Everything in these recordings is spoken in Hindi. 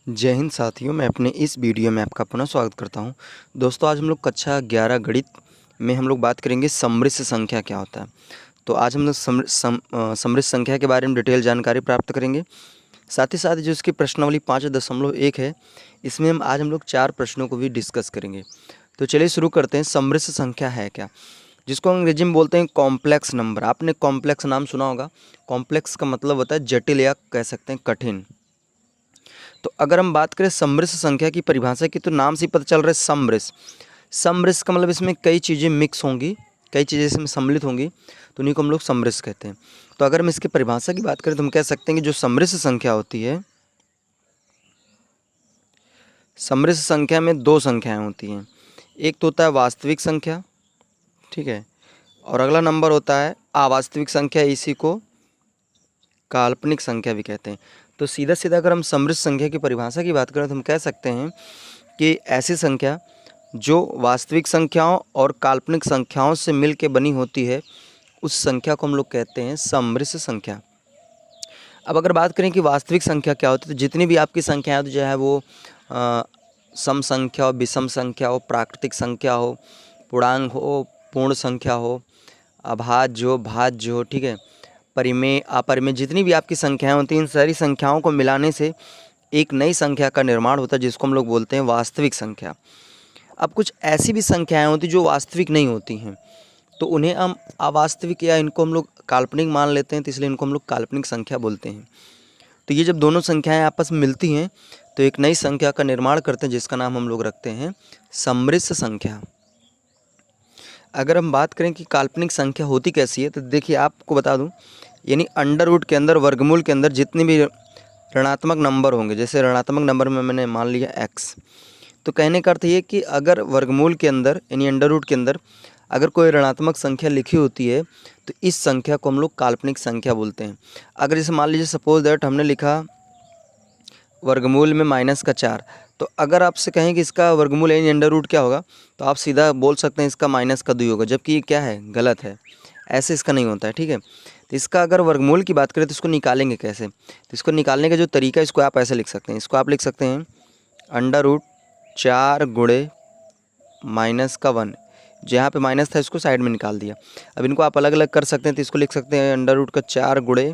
जय हिंद साथियों, मैं अपने इस वीडियो में आपका पुनः स्वागत करता हूं। दोस्तों, आज हम लोग कक्षा 11 गणित में हम लोग बात करेंगे सम्मिश्र संख्या क्या होता है। तो आज हम लोग सम्मिश्र संख्या के बारे में डिटेल जानकारी प्राप्त करेंगे। साथ ही साथ जो इसकी प्रश्नावली 5.1 है, इसमें हम लोग 4 प्रश्नों को भी डिस्कस करेंगे। तो चलिए शुरू करते हैं। सम्मिश्र संख्या है क्या, जिसको अंग्रेजी में बोलते हैं कॉम्प्लेक्स नंबर। आपने कॉम्प्लेक्स नाम सुना होगा। कॉम्प्लेक्स का मतलब होता है जटिल या कह सकते हैं कठिन। तो अगर हम बात करें सम्मिश्र संख्या की परिभाषा की, तो नाम से ही पता चल रहा है सम्मिश्र। सम्मिश्र का मतलब इसमें कई चीज़ें मिक्स होंगी, कई चीज़ें इसमें सम्मिलित होंगी, तो उन्हीं को हम लोग सम्मिश्र कहते हैं। तो अगर हम इसकी परिभाषा की बात करें तो हम कह सकते हैं कि जो सम्मिश्र संख्या होती है, सम्मिश्र संख्या में दो संख्याएं होती हैं। एक तो होता है वास्तविक संख्या, ठीक है, और अगला नंबर होता है अवास्तविक संख्या। इसी को काल्पनिक संख्या भी कहते हैं। तो सीधा सीधा अगर हम सम्मिश्र संख्या की परिभाषा की बात करें तो हम कह सकते हैं कि ऐसी संख्या जो वास्तविक संख्याओं और काल्पनिक संख्याओं से मिल के बनी होती है, उस संख्या को हम लोग कहते हैं सम्मिश्र संख्या। अब अगर बात करें कि वास्तविक संख्या क्या होती है, तो जितनी भी आपकी संख्याएं जो है वो सम संख्या हो, विषम संख्या हो, प्राकृतिक संख्या हो, पूर्णांक हो, पूर्ण संख्या हो, अभाज्य हो, भाज्य हो, ठीक है, परिमेय अपरिमेय, जितनी भी आपकी संख्याएं होती हैं, इन सारी संख्याओं को मिलाने से एक नई संख्या का निर्माण होता है, जिसको हम लोग बोलते हैं वास्तविक संख्या। अब कुछ ऐसी भी संख्याएं होती जो वास्तविक नहीं होती हैं, तो उन्हें हम अवास्तविक या इनको हम लोग काल्पनिक मान लेते हैं, तो इसलिए इनको हम लोग काल्पनिक संख्या बोलते हैं। तो ये जब दोनों संख्याएं आपस में मिलती हैं तो एक नई संख्या का निर्माण करते हैं, जिसका नाम हम लोग रखते हैं सम्मिश्र संख्या। अगर हम बात करें कि काल्पनिक संख्या होती कैसी है, तो देखिए आपको बता दूं, यानी अंडर रूट के अंदर, वर्गमूल के अंदर जितने भी ऋणात्मक नंबर होंगे, जैसे ऋणात्मक नंबर में मैंने मान लिया x, तो कहने का अर्थ ये कि अगर वर्गमूल के अंदर यानी अंडर रूट के अंदर अगर कोई ऋणात्मक संख्या लिखी होती है, तो इस संख्या को हम लोग काल्पनिक संख्या बोलते हैं। अगर जैसे मान लीजिए सपोज दैट हमने लिखा वर्गमूल में -4, तो अगर आपसे कहें कि इसका वर्गमूल यानी अंडर रूट क्या होगा, तो आप सीधा बोल सकते हैं इसका -2 होगा, जबकि ये क्या है, गलत है। ऐसे इसका नहीं होता है, ठीक है। तो इसका अगर वर्गमूल की बात करें तो इसको निकालेंगे कैसे, तो इसको निकालने का जो तरीका है, इसको आप ऐसे लिख सकते हैं। इसको आप लिख सकते हैं अंडर रूट 4 गुणे -1, जहाँ पे माइनस था इसको साइड में निकाल दिया। अब इनको आप अलग अलग कर सकते हैं, तो इसको लिख सकते हैं अंडर रूट का 4 गुणे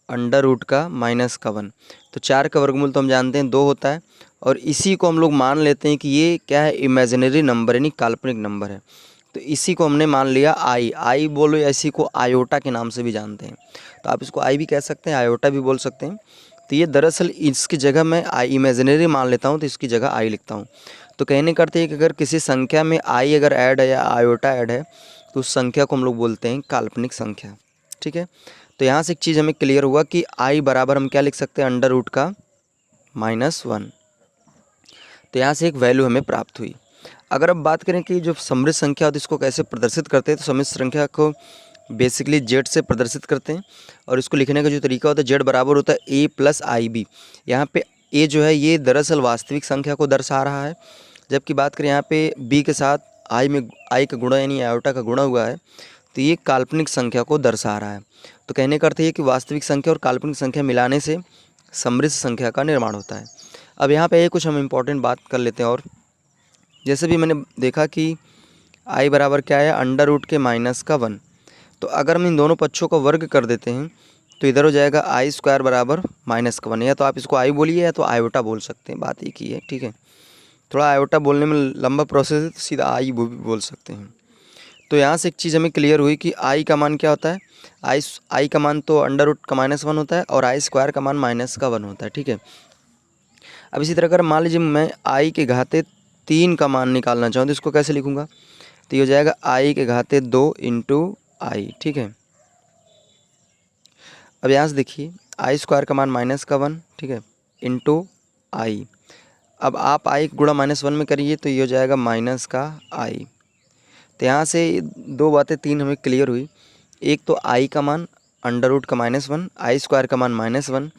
अंडर रूट का -1। तो 4 का वर्गमूल तो हम जानते हैं 2 होता है, और इसी को हम लोग मान लेते हैं कि ये क्या है, इमेजिनरी नंबर यानी काल्पनिक नंबर है। तो इसी को हमने मान लिया आई बोलो, या इसी को आयोटा के नाम से भी जानते हैं। तो आप इसको आई भी कह सकते हैं, आयोटा भी बोल सकते हैं। तो ये दरअसल इसकी जगह मैं आई इमेजिनरी मान लेता हूँ, तो इसकी जगह आई लिखता हूँ। तो कहने का अर्थ है कि अगर किसी संख्या में आई अगर ऐड है या आयोटा ऐड है, तो उस संख्या को हम लोग बोलते हैं काल्पनिक संख्या, ठीक है। तो यहाँ से एक चीज़ हमें क्लियर हुआ कि आई बराबर हम क्या लिख सकते हैं, अंडर रूट का -1। तो यहाँ से एक वैल्यू हमें प्राप्त हुई। अगर अब बात करें कि जो सम्मिश्र संख्या होती है इसको कैसे प्रदर्शित करते हैं, तो सम्मिश्र संख्या को बेसिकली जेड से प्रदर्शित करते हैं, और इसको लिखने का जो तरीका होता है, जेड बराबर होता है ए प्लस आई बी। यहाँ पे ए जो है ये दरअसल वास्तविक संख्या को दर्शा रहा है, जबकि बात करें यहाँ पे बी के साथ आई का गुणा यानी आयोटा का गुणा हुआ है, तो ये काल्पनिक संख्या को दर्शा रहा है। तो कहने का अर्थ ये कि वास्तविक संख्या और काल्पनिक संख्या मिलाने से सम्मिश्र संख्या का निर्माण होता है। अब यहाँ पे कुछ हम इम्पोर्टेंट बात कर लेते हैं, और जैसे भी मैंने देखा कि आई बराबर क्या है, अंडर रूट के -1। तो अगर हम इन दोनों पक्षों का वर्ग कर देते हैं तो इधर हो जाएगा आई स्क्वायर बराबर -1। या तो आप इसको आई बोलिए या तो आयोटा बोल सकते हैं, बात एक ही है, ठीक है। थोड़ा आयोटा बोलने में लंबा प्रोसेस है, तो सीधा आई भी बोल सकते हैं। तो यहाँ से एक चीज़ हमें क्लियर हुई कि आई का मान क्या होता है, आई का मान तो अंडर रूट का -1 होता है, और आई स्क्वायर का मान -1 होता है, ठीक है। अब इसी तरह अगर मान लीजिए मैं आई के घाते 3 का मान निकालना चाहूँ, तो इसको कैसे लिखूँगा, तो ये हो जाएगा आई के घाते 2 इंटू आई, ठीक है। अब यहाँ से देखिए आई स्क्वायर का मान -1, ठीक है, इंटू आई। अब आप आई गुणा -1 में करिए तो ये हो जाएगा माइनस का आई। तो यहाँ से दो बातें तीन हमें क्लियर हुई। एक तो आई का मान अंडर रूट का -1, आई स्क्वायर का मान -1,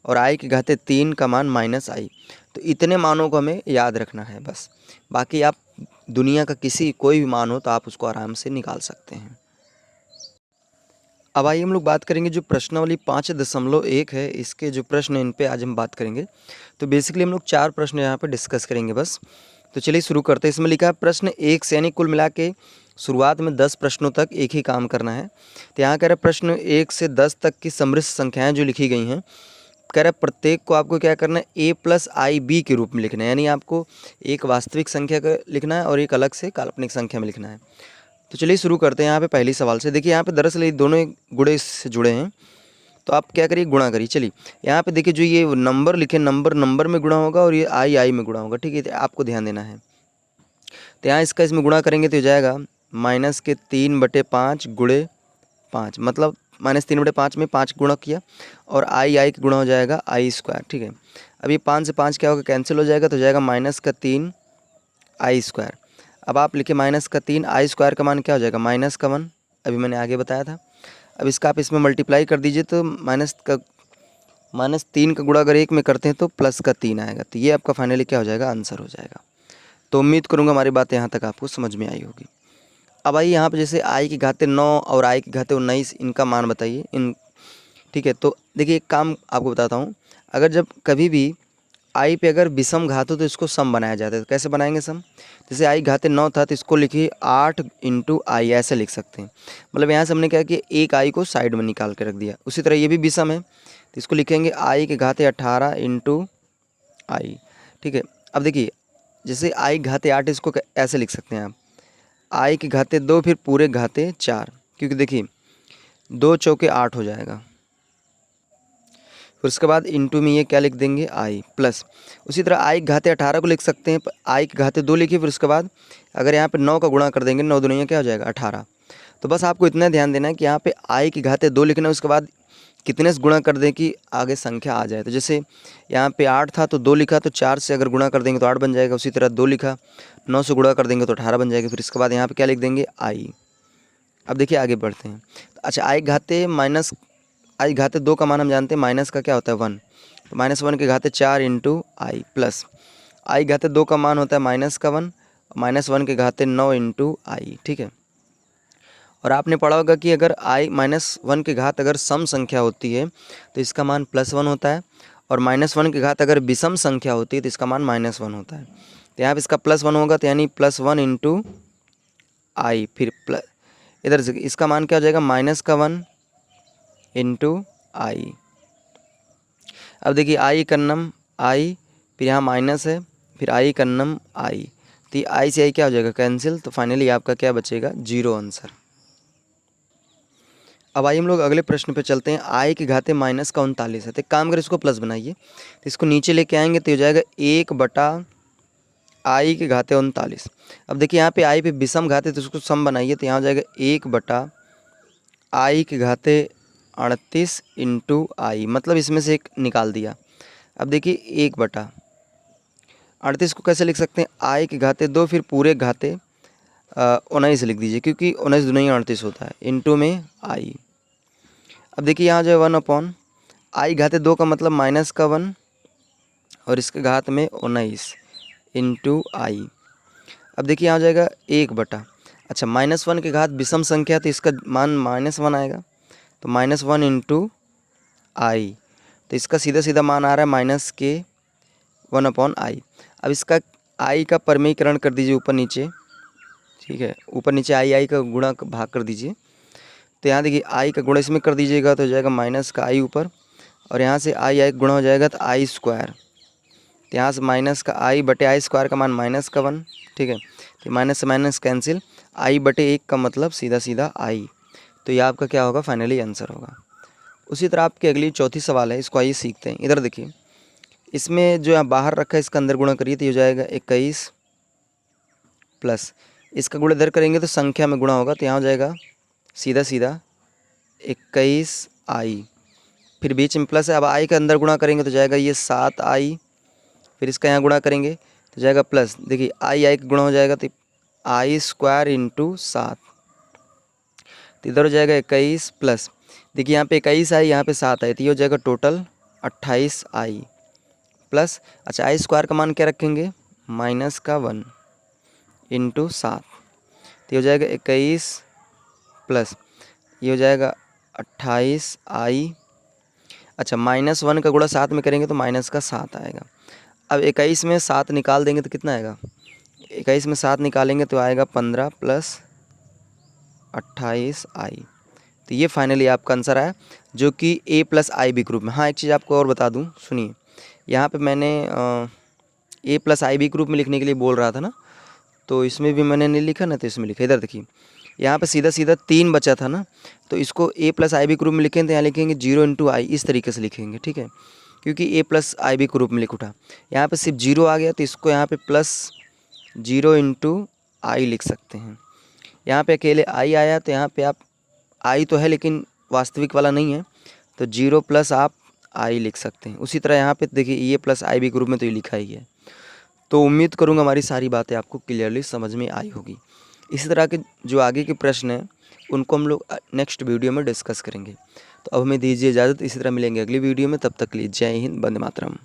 और आई के घाते 3 का मान -आई। तो इतने मानों को हमें याद रखना है बस। बाकी आप दुनिया का कोई भी मान हो तो आप उसको आराम से निकाल सकते हैं। अब आइए हम लोग बात करेंगे जो प्रश्नावली 5.1 है, इसके जो प्रश्न हैं इन पे आज हम बात करेंगे। तो बेसिकली हम लोग 4 प्रश्न यहाँ पे डिस्कस करेंगे बस। तो चलिए शुरू करते हैं। इसमें लिखा है प्रश्न 1 से, यानी कुल मिला के शुरुआत में 10 प्रश्नों तक एक ही काम करना है। तो यहाँ कह रहा है प्रश्न 1 से 10 तक की समृद्ध संख्याएँ जो लिखी गई हैं, कह रहा है प्रत्येक को आपको क्या करना है, a + ib के रूप में लिखना है। यानी आपको एक वास्तविक संख्या का लिखना है और एक अलग से काल्पनिक संख्या में लिखना है। तो चलिए शुरू करते हैं यहाँ पे पहली सवाल से। देखिए यहाँ पे दरअसल ये दोनों एक गुणे से जुड़े हैं, तो आप क्या करिए, गुणा करिए। चलिए यहाँ पे देखिए जो ये नंबर लिखे, नंबर में गुणा होगा और ये आई में गुणा होगा, ठीक है, तो आपको ध्यान देना है। तो यहाँ इसका इसमें गुणा करेंगे तो हो जाएगा -3/5 गुणे 5, मतलब -3/5 में 5 गुणा किया और आई के गुणा हो जाएगा i², ठीक है। अब ये 5 से 5 क्या होगा, कैंसिल हो जाएगा, तो हो जाएगा -3 i²। अब आप लिखे -3 i² का मान क्या हो जाएगा, -1, अभी मैंने आगे बताया था। अब इसका आप इसमें मल्टीप्लाई कर दीजिए तो -3 का गुणा अगर 1 में करते हैं तो +3 आएगा। तो ये आपका फाइनली क्या हो जाएगा, आंसर हो जाएगा। तो उम्मीद करूँगा हमारी बात यहाँ तक आपको समझ में आई होगी। अब आइए यहाँ पे जैसे i की घाते 9 और i की घाते 19, इनका मान बताइए इन, ठीक है। तो देखिए एक काम आपको बताता हूँ, अगर जब कभी भी i पे अगर विषम घात हो तो इसको सम बनाया जाता है। तो कैसे बनाएंगे सम, जैसे i घाते 9 था तो इसको लिखिए 8 × i, ऐसे लिख सकते हैं। मतलब यहाँ से हमने क्या किया, एक i को साइड में निकाल के रख दिया। उसी तरह ये भी विषम है तो इसको लिखेंगे i के घाते 18 × i, ठीक है। अब देखिए जैसे i घाते 8, इसको ऐसे लिख सकते हैं आप, i के घाते 2 फिर पूरे घाते 4, क्योंकि देखिए 2 चौके 8 हो जाएगा। फिर उसके बाद इंटू में ये क्या लिख देंगे, i प्लस। उसी तरह i के घाते 18 को लिख सकते हैं, i के घाते 2 लिखिए। फिर उसके बाद अगर यहाँ पे 9 का गुणा कर देंगे, 9 दूनी क्या हो जाएगा, 18। तो बस आपको इतना ध्यान देना है कि यहाँ पे i के घाते 2 लिखना है, उसके बाद कितने से गुणा कर दें कि आगे संख्या आ जाए। तो जैसे यहाँ पे 8 था तो 2 लिखा, तो 4 से अगर गुणा कर देंगे तो 8 बन जाएगा। उसी तरह 2 लिखा, 9 से गुणा कर देंगे तो 18 बन जाएगा। फिर इसके बाद यहाँ पे क्या लिख देंगे, i। अब देखिए आगे बढ़ते हैं। अच्छा, i घाते 2 का मान हम जानते हैं, माइनस का क्या होता है, 1। तो -1 के घाते 4 × i प्लस i घाते 2 का मान होता है -1, -1 के घाते 9 × i, ठीक है। और आपने पढ़ा होगा कि अगर -1 के घात अगर सम संख्या होती है तो इसका मान +1 होता है, और -1 के घात अगर विषम संख्या होती है तो इसका मान -1 होता है। तो यहाँ पे इसका +1 होगा, तो यानी +1 × i, फिर इधर से इसका मान क्या हो जाएगा, -1 × i। अब देखिए i कन्नम i, फिर यहाँ माइनस है, फिर i कन्नम i, तो ये i से i क्या हो जाएगा, कैंसिल। तो फाइनली आपका क्या बचेगा, 0 आंसर। अब आइए हम लोग अगले प्रश्न पे चलते हैं। i के घाते -39 है, तो एक काम करें इसको प्लस बनाइए। तो इसको नीचे लेके आएंगे तो हो जाएगा 1/i के घाते 39। अब देखिए यहाँ पे i पे विषम घाते तो उसको सम बनाइए, तो यहाँ हो जाएगा 1/i के घाते 38 × i, मतलब इसमें से एक निकाल दिया। अब देखिए 1/38 को कैसे लिख सकते हैं, i के घाते 2 फिर पूरे घाते 19 लिख दीजिए, क्योंकि 19 दूनी 38 होता है, इंटू में i। अब देखिए यहाँ जो है 1/i घाते 2 का मतलब -1 और इसके घात में 19 × i। अब देखिए यहाँ हो जाएगा 1/, अच्छा -1 के घात विषम संख्या तो इसका मान -1 आएगा, तो -1 × i, तो इसका सीधा सीधा मान आ रहा है -1/i। अब इसका i का परमीकरण कर दीजिए ऊपर नीचे, ठीक है, ऊपर नीचे i का गुणा भाग कर दीजिए। तो यहाँ देखिए i का गुणा इसमें कर दीजिएगा तो हो जाएगा माइनस का i ऊपर, और यहाँ से i गुणा हो जाएगा तो i²। तो यहाँ से माइनस का i/i² का मान -1, ठीक है। तो माइनस से माइनस कैंसिल, i/1 का मतलब सीधा सीधा i। तो ये आपका क्या होगा, फाइनली आंसर होगा। उसी तरह आपकी अगली चौथी सवाल है, इसको आइए सीखते हैं। इधर देखिए, इसमें जो यहाँ बाहर रखा है इसका अंदर गुणा करिए तो हो जाएगा 21 प्लस इसका गुणा इधर करेंगे तो संख्या में गुणा होगा, तो यहाँ हो जाएगा सीधा सीधा 21i, फिर बीच में प्लस है। अब i का अंदर गुणा करेंगे तो जाएगा ये 7i, फिर इसका यहाँ गुणा करेंगे तो जाएगा प्लस, देखिए i का गुणा हो जाएगा तो i² × 7, तो इधर हो जाएगा 21 प्लस, देखिए यहाँ पे 21 आई, यहाँ पे 7 आई, तो ये हो जाएगा टोटल 28i प्लस, अच्छा i² का मान क्या रखेंगे, -1 × 7, तो ये हो जाएगा 21 प्लस, ये हो जाएगा 28i, अच्छा -1 का गुणा 7 में करेंगे तो माइनस का 7 आएगा। अब 21 में 7 निकाल देंगे तो कितना आएगा, 21 में 7 निकालेंगे तो आएगा 15 + 28i। तो ये फाइनली आपका आंसर आया, जो कि a + ib ग्रुप में। हाँ, एक चीज़ आपको और बता दूँ, सुनिए, यहाँ पे मैंने a + ib ग्रुप में लिखने के लिए बोल रहा था ना, तो इसमें भी मैंने नहीं लिखा ना, तो इसमें लिखा। इधर देखिए, यहाँ पे सीधा सीधा 3 बचा था ना, तो इसको a + ib ग्रुप में लिखेंगे तो यहाँ लिखेंगे 0 × i, इस तरीके से लिखेंगे, ठीक है, क्योंकि a + ib ग्रुप में लिख उठा। यहाँ पे सिर्फ 0 आ गया तो इसको यहाँ पे +0 × i लिख सकते हैं। यहाँ पे अकेले i आया तो यहाँ पे आप i तो है लेकिन वास्तविक वाला नहीं है, तो 0 + आप i लिख सकते हैं। उसी तरह यहाँ पे देखिए a + ib ग्रुप में तो ये लिखा ही है। तो उम्मीद करूँगा हमारी सारी बातें आपको क्लियरली समझ में आई होगी। इसी तरह के जो आगे के प्रश्न हैं उनको हम लोग नेक्स्ट वीडियो में डिस्कस करेंगे। तो अब हमें दीजिए इजाज़त, इसी तरह मिलेंगे अगली वीडियो में। तब तक के लिए जय हिंद, वंदे मातरम।